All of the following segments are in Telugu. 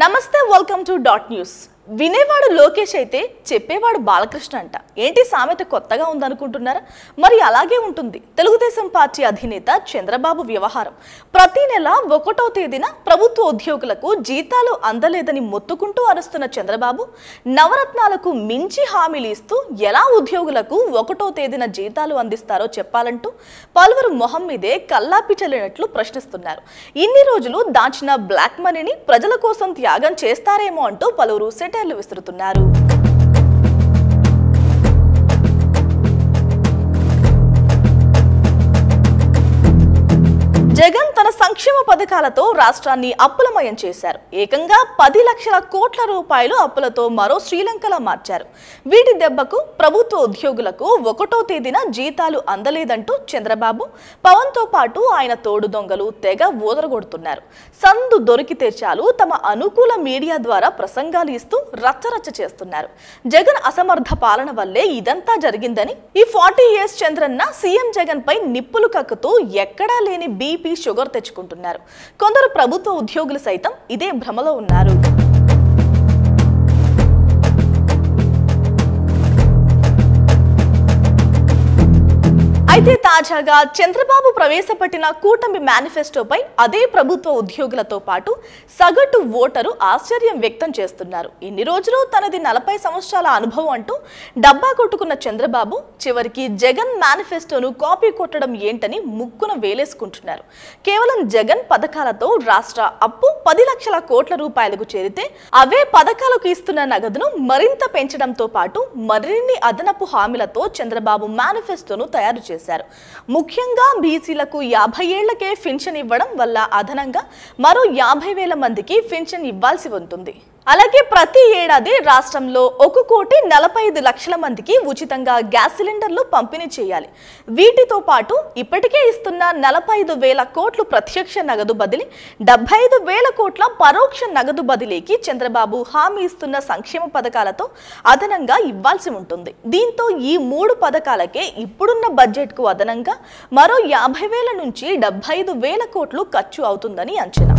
నమస్తే వెల్కమ్ టు డాట్ న్యూస్. వినేవాడు లోకేష్ అయితే చెప్పేవాడు బాలకృష్ణ అంట. ఏంటి సామెత కొత్తగా ఉందనుకుంటున్నారా? మరి అలాగే ఉంటుంది తెలుగుదేశం పార్టీ అధినేత చంద్రబాబు వ్యవహారం. ప్రతి నెల 1వ తేదీన ప్రభుత్వ ఉద్యోగులకు జీతాలు అందలేదని మొత్తుకుంటూ అరుస్తున్న చంద్రబాబు నవరత్నాలకు మించి హామీలు ఇస్తూ ఎలా ఉద్యోగులకు 1వ తేదీన జీతాలు అందిస్తారో చెప్పాలంటూ పలువురు మొహం మీదే కల్లాపిచలేనట్లు ప్రశ్నిస్తున్నారు. ఇన్ని రోజులు దాచిన బ్లాక్ మనీని ప్రజల కోసం త్యాగం చేస్తారేమో అంటూ పలువురు సెటైర్లు విసురుతున్నారు. జగన్ తన సంక్షేమ పథకాలతో రాష్ట్రాన్ని అప్పులమయం చేశారు. ఏకంగా 10 లక్షల కోట్ల రూపాయలు అప్పులతో మరో శ్రీలంకలా మార్చారు. వీటి దెబ్బకు ప్రభుత్వ ఉద్యోగులకు 1వ తేదీన జీతాలు అందలేదంటూ చంద్రబాబు, పవన్ తో పాటు ఆయన తోడు దొంగలు తెగ ఊదరగొడుతున్నారు. సందు దొరికితే చాలు తమ అనుకూల మీడియా ద్వారా ప్రసంగాలు ఇస్తూ రచ్చరచ్చ చేస్తున్నారు. జగన్ అసమర్థ పాలన వల్లే ఇదంతా జరిగిందని, ఈ 40 years చంద్రన్న సీఎం జగన్ పై నిప్పులు కక్కుతూ ఎక్కడా లేని బీపీ షుగర్ తెచ్చుకుంటున్నారు. కొందరు ప్రభుత్వ ఉద్యోగులు సైతం ఇదే భ్రమలో ఉన్నారు. అయితే తాజాగా చంద్రబాబు ప్రవేశపెట్టిన కూటమి మేనిఫెస్టోపై అదే ప్రభుత్వ ఉద్యోగులతో పాటు సగటు ఓటరు ఆశ్చర్యం వ్యక్తం చేస్తున్నారు. ఇన్ని రోజులు తనది 40 సంవత్సరాల అనుభవం అంటూ డబ్బా కొట్టుకున్న చంద్రబాబు చివరికి జగన్ మేనిఫెస్టోను కాపీ కొట్టడం ఏంటని ముక్కున వేలేసుకుంటున్నారు. కేవలం జగన్ పథకాలతో రాష్ట్ర అప్పు 10 లక్షల కోట్ల రూపాయలకు చేరితే అవే పథకాలకు ఇస్తున్న నగదును మరింత పెంచడంతో పాటు మరిన్ని అదనపు హామీలతో చంద్రబాబు మేనిఫెస్టోను తయారు చేశారు. ముఖ్యంగా బీసీలకు 50 ఏళ్లకే పెన్షన్ ఇవ్వడం వల్ల అదనంగా మరో 50,000 మందికి పెన్షన్ ఇవ్వాల్సి ఉంటుంది. అలాగే ప్రతి ఏడాది రాష్ట్రంలో 1,45,00,000 మందికి ఉచితంగా గ్యాస్ సిలిండర్లు పంపిణీ చేయాలి. వీటితో పాటు ఇప్పటికే ఇస్తున్న 45,000 కోట్లు ప్రత్యక్ష నగదు బదిలీ, 75,000 కోట్ల పరోక్ష నగదు బదిలీకి చంద్రబాబు హామీ ఇస్తున్న సంక్షేమ పథకాలతో అదనంగా ఇవ్వాల్సి ఉంటుంది. దీంతో ఈ 3 పథకాలకే ఇప్పుడున్న బడ్జెట్కు అదనంగా మరో 50,000 నుంచి 75,000 కోట్లు ఖర్చు అవుతుందని అంచనా.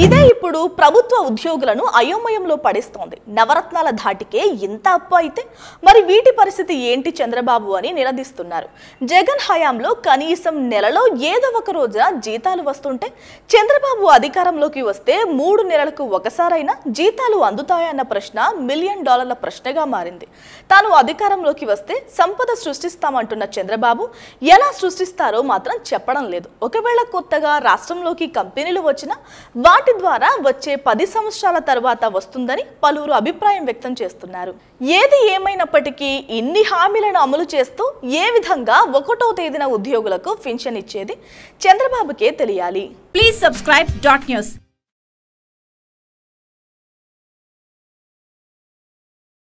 ఇదే ఇప్పుడు ప్రభుత్వ ఉద్యోగులను అయోమయంలో పడేస్తోంది. నవరత్నాల ధాటికే ఇంత అప్పు అయితే మరి వీటి పరిస్థితి ఏంటి చంద్రబాబు అని నిలదీస్తున్నారు. జగన్ హయాంలో కనీసం నెలలో ఏదో ఒక రోజున జీతాలు వస్తుంటే చంద్రబాబు అధికారంలోకి వస్తే 3 నెలలకు ఒకసారైనా జీతాలు అందుతాయన్న ప్రశ్న $1 మిలియన్ ప్రశ్నగా మారింది. తాను అధికారంలోకి వస్తే సంపద సృష్టిస్తామంటున్న చంద్రబాబు ఎలా సృష్టిస్తారో మాత్రం చెప్పడం లేదు. ఒకవేళ కొత్తగా రాష్ట్రంలోకి కంపెనీలు వచ్చినా వాటి ద్వారా వచ్చే 10 సంవత్సరాల తర్వాత వస్తుందని పలువురు అభిప్రాయం వ్యక్తం చేస్తున్నారు. ఏది ఏమైనప్పటికీ ఇన్ని హామీలను అమలు చేస్తూ ఏ విధంగా 1వ తేదీన ఉద్యోగులకు పెన్షన్ ఇచ్చేది చంద్రబాబుకే తెలియాలి. Please subscribe dot news.